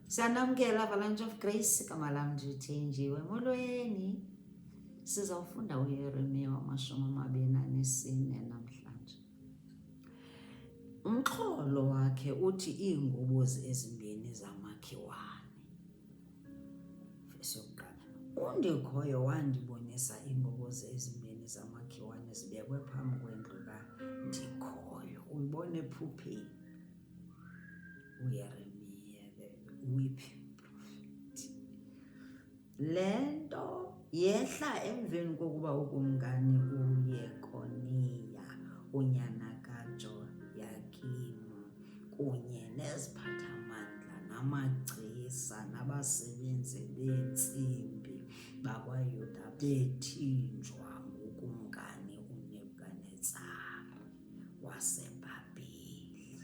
Siyanamkela Avalanche of Grace, igama lam ndithenjiwe. Molweni, sizawufunda uYeremiya 24 namhlanje. Umxholo wakhe uthi iingobozi ezimbini zamakhiwane. Verse 1. Undikhoyo wandibonisa iingobozi ezimbini zamakhiwane zibekwe phambi kwendlu kaNdikhoyo. Uyibone ephupheni uYeremiya, the weeping prophet. Le nto yehla emveni kokuba ukumkani uYekoniya, unyana kaJoyakimu, kunye neziphathamandla namagcisa nabasebenzi beentsimbi bakwaYuda bethinjwa ngukumkani uNebukadnezari waseBhabheli.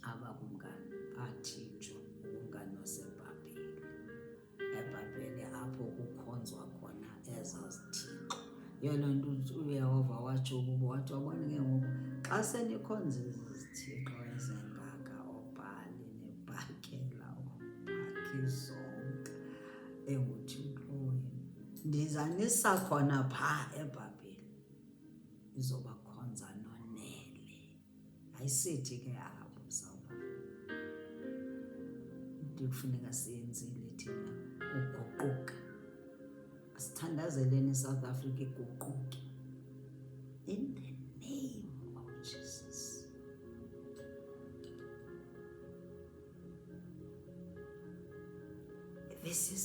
Abakumkani bathinjwa ngukumkani waseBhabheli. eBhabheli apho kukhonzwa khona ezaa zithixo. Yona nto uYehova watsho kubo, wathi wabona ke ngoku xa senikhonza ezi zithixo ezengaka, oBhali neBhakela, oBhakizonga, enguthixo wenu, ndizanisa khona phaa eBhabheli, izobakhonza nonele. Ayisithi ke apho South Africa into ekufuneka siyenzile thina uguquka. Asithandazeleni South Africa iguquke in the name of Jesus. Verse 2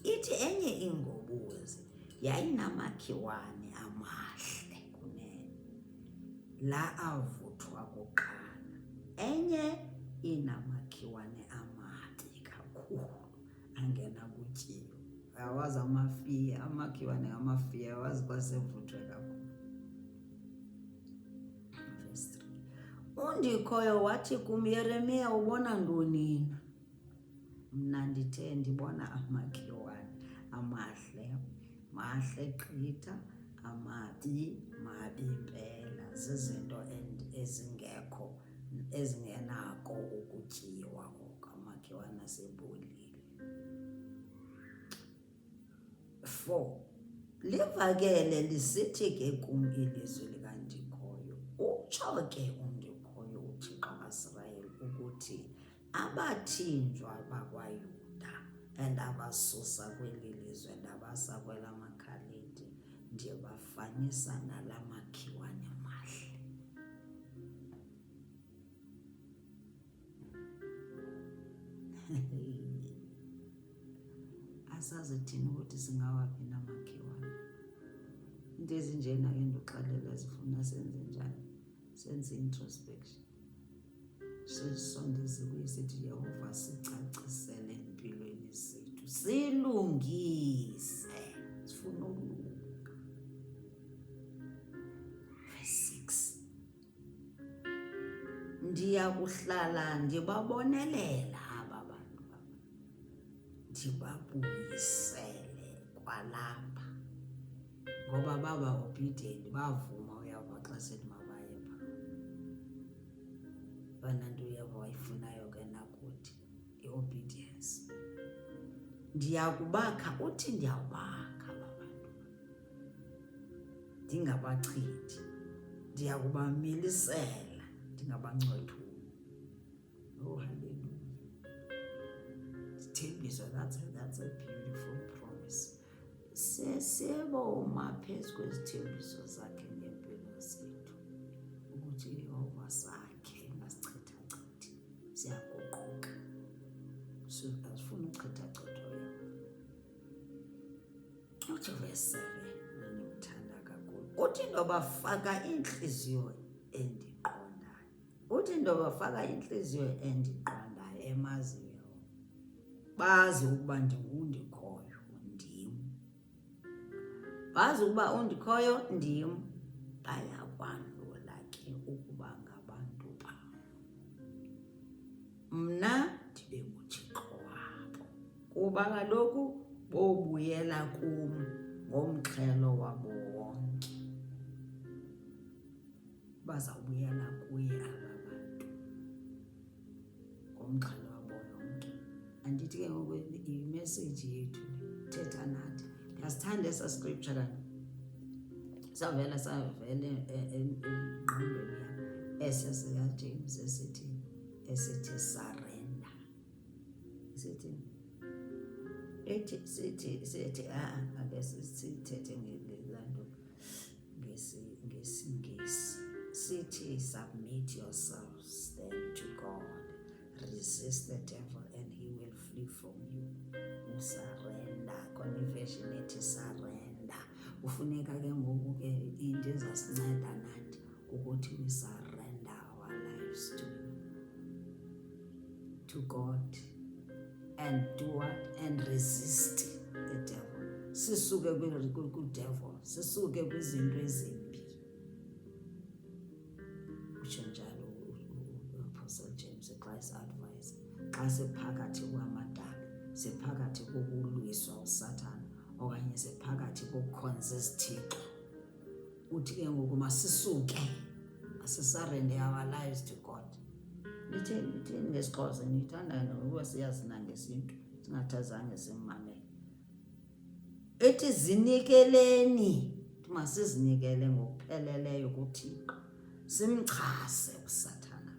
ithi enye ingobozi yayinamakhiwane amahle kunene, la avuthwa kuqala. Enye inamakhiwane amabi kakhulu, angena kutyiwa. Ayawazi amafiya, amakhiwane amafiya, ayawazi xa sevuthwe kakhulu. Verse 3. Undikhoyo wathi kum, Yeremiya, ubona ntoni na? Mna ndithe ndibona amakhiwane amahle, mahle gqitha, amabi, mabi impela. Zizinto ezingekho, ezingenako ukutyiwa oko, amakhiwane asebolile. 4. Livakele lisithi ke kum ilizwi likaNdikhoyo, utsho ke uNdikhoyo, uThixo kaIsrayeli, ukuthi abathinjwa bakwaYuda endabasusa kweli lizwe ndabasa kwelamakhaladi ndibafanisa nala makhiwane mahle. Asazi thina ukuthi singawaphi namakhiwane. Into ezinjena ke ndoxelela zifuna senze njani? Senze introspection. Sisondeze kuye sithi Yehova sicacisele empilweni zethu, silungise, sifuna ukulunga. Verse 6. Ndiyakuhlala ndibabonelela aba bantu baba, ndibabuyisele kwalapha, ngoba baba obedient, bavuma uYehova xa sithi mabaye phaa. Yona nto uYehova wayifunayo ke nakuthi i-obedience. Ndiyakubakha, uthi ndiyawubakha aba bantu, ndingabachithi, ndiyakubamilisela, ndingabancwathuli. Oh, hallelujah. Sithembiso, that's a beautiful promise. Siyeboma phezu kwezithembiso zakhe ngempilo zethu, ukuthi uYehova sakhe ngasichithachithi, siyaguquka. Asifuna uchithachithwa uYehova. Uthi verse 7, ndimthanda kakhulu, uthi ndobafaka intliziyo endiqondayo. Uthi ndobafaka intliziyo endiqondayo, emaziyo, bazi ukuba ndinguNdikhoyo, ndim. Bazi ukuba uNdikhoyo ndim, bayakwandula ke ukuba ngabantu bam, mna ndibe nguThixo wabo, kuba kaloku bobuyela kum ngomxhelo wabo wonke. Bazawubuyela kuye aba bantu ngumxhelo wabo yonke. Andithi ke ngoku imessage yethu thetha nathi. Ndiyasithanda esa scripture kanti savele engqondweni yam ese sikaJames esithi surrender. Sithi ake sithethe ngelanto ngesingesi. Sithi submit yourselves then to God. Resist the devil and he will flee from you. Usurrender. Khona iversion ethi surrender. Kufuneka ke ngoku ke into ezasinceda nathi ukuthi we surrender our lives to God and do what? And resist the devil. Sisuke ku-devil, sisuke kwizinto ezimbi. Utsho njalo u-Apostle James Christ advice. Xa siphakathi kwamadala, siphakathi kokulwiswa uSathane okanye siphakathi kokukhonza izithixo, uthi ke ngoku masisuke, masisarrender our lives to God. Nitheni ngesiXhosa? Nithanda nokuba siyazi nangesintu singathazange simmamele. Ethi zinikeleni, masizinikele ngokupheleleyo kuThixo, simchase uSathane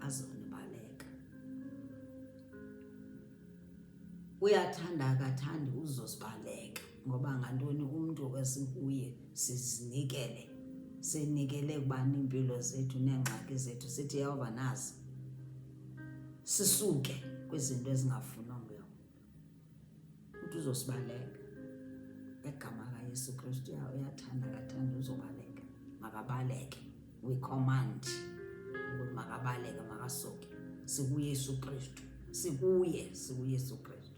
azonibaleka. Uyathanda akathandi uzosibaleka, ngoba ngantoni umuntu esikuye sizinikele. Sinikele kubani impilo zethu neengxaki zethu, sithi Yehova nazi, sisuke kwizinto ezingafunwa nguye. Uthi uzosibaleka. Egama kaYesu Kristu uyathanda akathanda uzobaleka. Makabaleke. We command ukuthi makabaleke, makasuke. SikuYesu Kristu. SikuYesu Kristu.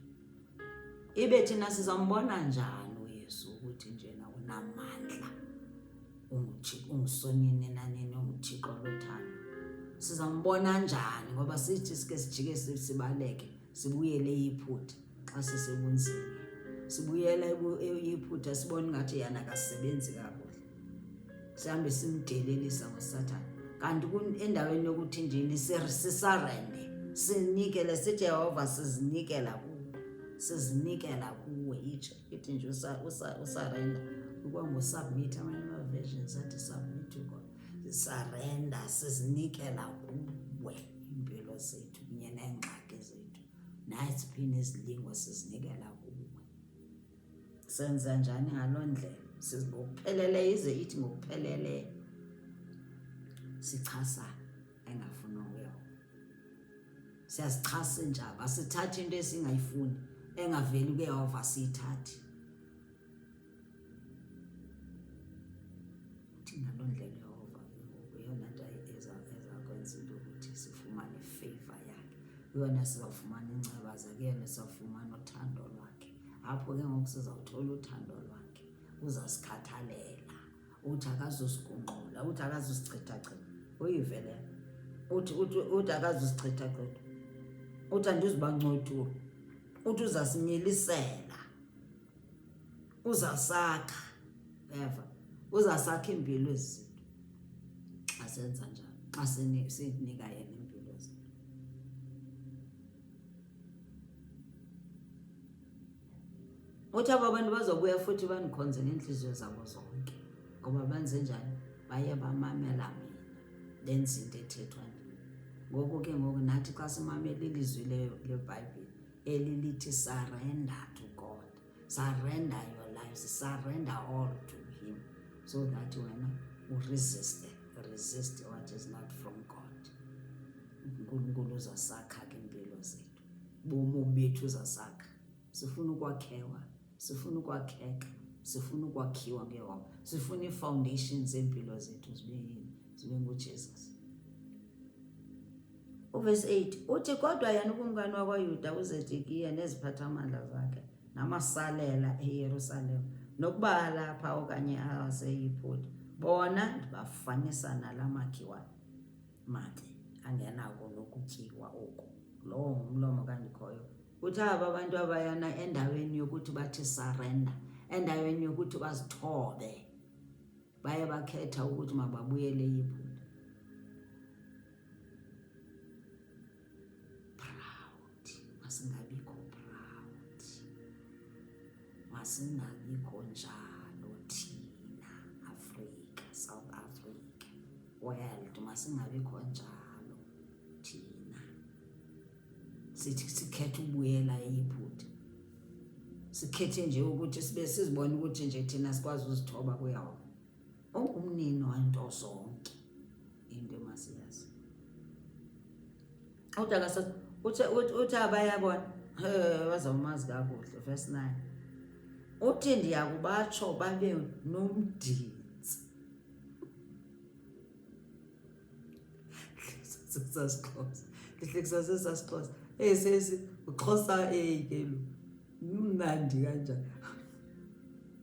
Ibe thina sizambona njani uYesu ukuthi njena unamandla, ungisonini nanini, uThixo lothando. Sizambona njani? Ngoba sithi sike sijike sibaleke, sibuyele iphutha xa sisebunzima. Sibuyela iphutha sibone ngathi yana akasisebenzi kakuhle. Sihambe simdelelisa ngoSathane. Kanti endaweni yokuthi njini sisarende, sinikele, sithi Yehova sizinikela kuwe. Sizinikela kuwe ithi nje usarenda. Submit, amanye ama-versions athi submit to God. Surrender, sizinikela kuwe impilo zethu kunye neengxaki zethu. Naziphi nezilingo sizinikela kuwe. Senza njani ngaloo ndlela? Ngokupheleleyo, ize ithi ngokupheleleyo. Sichasa engafuna uYehova. Siyazichasa njalo. Asithathi into esingayifuni engaveli kuYehova siyithathi. Ngaloo ndlela Yehova uyona nto ezakwenza into ukuthi sifumane ifavor yakhe. Uyona sizawufumana inceba zakhe, yona sizawufumana uthando lwakhe. Apho ke ngoku sizawuthola uthando lwakhe. Uzasikhathalela. Uthi akazosigunqula, uthi akazosichithachitha. Uyivele? Uthi akazosichithachitha. Uthi andizubancothula. Uthi uzasimilisela. Uzasakha. Eva. Uzasakha impilo zethu xa senza njalo, xa sinika yena impilo zethu. Uthi aba bantu bazobuya futhi bandikhonze ngeentliziyo zabo zonke, ngoba benze njani? Baye bamamela mina, benza into ethethwa ndim. Ngoku ke ngoku nathi xa simamela ilizwi leBhayibhile elilithi surrender to God, surrender your lives, surrender all to him, so that when we resist what is not from God, uNkulunkulu uzasakha ke impilo zethu, bomo bethu uzasakha. Sifuna ukwakhewa, sifuna ukwakheka, sifuna ukwakhiwa ngeHova, sifuna ii-foundations zempilo zethu zibe nguJesus. Verse 8 uthi kodwa yena ukumkani wakwaYuda uZedekhiya neziphathamandla zakhe namasalela eYerusalem nokuba lapha okanye aseYiphutha, bona ndibafanisa nala makhiwa mabi angenako nokutyiwa oku. Lowo ngumlomo kandikhoyo. Uthi aba abantu abayana endaweni yokuthi bathi surrender, endaweni yokuthi bazithobe, baye bakhetha ukuthi mababuyele eYiphutha. masingabikho proud, masingabikho njalo thina Afrika, South Africa, world, masingabikho njalo thina. Sithi sikhethe ubuyela eyiphutha, sikhethe nje ukuthi sibe sizibona ukuthi nje thina sikwazi uzithoba kuyawo. Ungumnini wanto zonke into emasiyazi. Uthi abayabona bazawumazi kakuhle verse 9. Uthi ndiyakubatsho babe nomditsi. Sasixhosa. Lihlekisa sesasixhosa. Sesi uxhosa ke lo. Mnandi kanjani.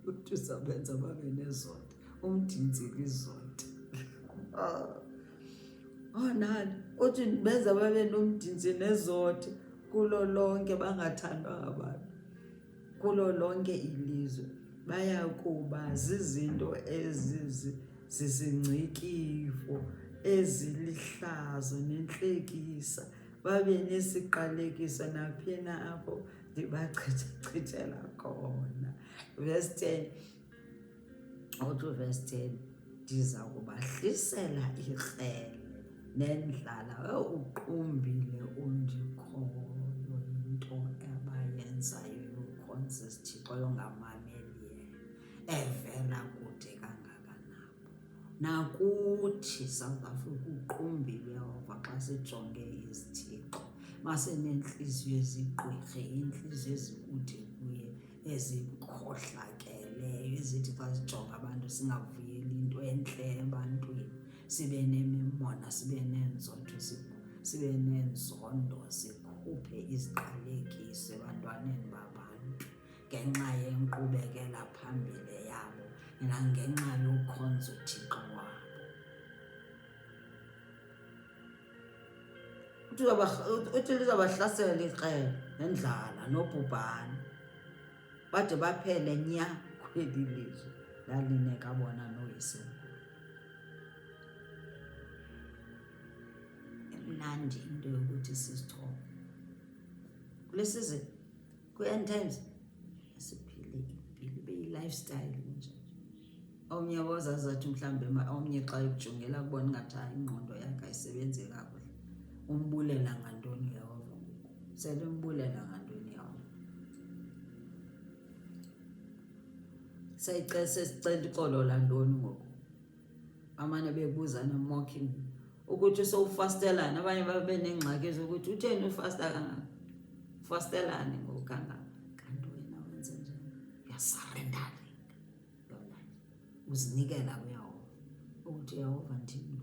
Uthi usabenza babe nezonto. Umditsi lizonto. Nani uthi benza babe nomditsi nezonto kulo lonke bangathandwa ngabantu. Kulo lonke ilizwe bayakuba zizinto zizingcikifo ezilihlazo nenhlekisa, babe nesiqalekiso naphina apho ndibachithela khona. Verse 10. Uthi verse 10, ndiza kubahlisela ikrele nendlala. Uqumbile undikhoyo into abayenzayo yokhonza isithixo yongamameli evela kude kangakanabo. Nakuthi South Africa uqumbile Yehova xa sijonge izithixo, masenenhliziyo ezigqwirhe, inhliziyo ezikude kuye, ezikhohlakeleyo, ezithi xa sijonga abantu singavuyeli into entle ebantwini, sibe nemimona, sibe nenzotho, sibe nenzondo, sikhuphe iziqalekiso ebantwaneni babantu ngenxa yenkqubekela phambili yabo nangenxa yokhonza uThixo wabo. Uthi lizabahlasela ikrele nendlala nobhubhane bade baphele nya kweli lizwe lalineka bona noyise. Emnandi into yokuthi sizithobe kule sizwe, kwi-end times, siphile impilo ibe yi-lifestyle nje. Omnye wozazathi mhlawumbe omnye xa ekujongela kubona ngathi hayi ingqondo yakhe ayisebenzi kakuhle. Umbulela ngantoni Yehova ngoku? Sele umbulela ngantoni Yehova? Sesicela ixolo lantoni ngoku? Amane bebuzana mocking ukuthi sowufastelana, abanye babe nengxaki zokuthi utheni ufasta kangaka? Ufastelane ngoku kangaka? Kanti wena wenze njani? Uyasarrendaringa your life, uzinikela kuYehova ukuthi Yehova ndini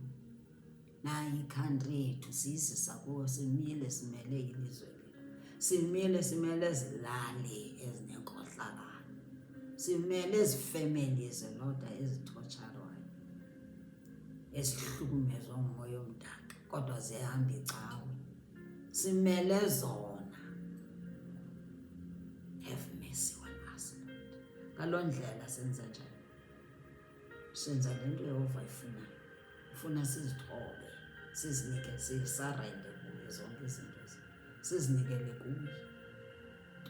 nayi country yethu siyisisa kuwo, simile simele ilizwe lethu, simele ezilali ezinenkohlakalo, simele ezifamily eziloda ezithotsharwayo, ezihlukumezwa ngumoya omdaka kodwa zihamba icawe, simele zona. Have mercy on us, Lord. Ngaloo ndlela senza njani? Senza le nto Yehova ifunayo. Ufuna sizithobe, sizinike, sisarende kuye zonke izinto ezi, sizinikele kuye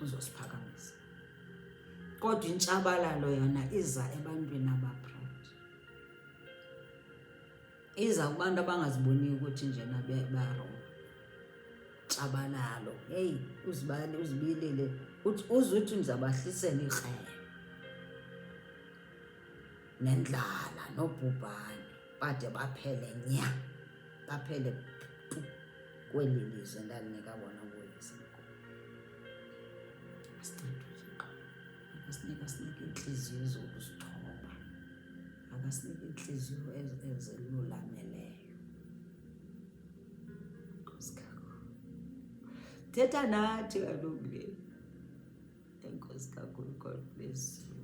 uzosiphakamisa. Kodwa intshabalalo yona iza ebantwini abaproud, iza kubantu abangaziboniyo ukuthi njena baro. Tshabalalo, hey, uzibilile uzuthi ndizabahlisela ikrele nendlala nobhubhane bade baphele nya, baphele kweli lizwe ndalinika bona ngoyise. Akasinike inhliziyo zokusithoba, akasinike inhliziyo ezilulameleyo. Nkosi kakhulu, thetha nathi kaloku le. Enkosi kakhulu, God bless you.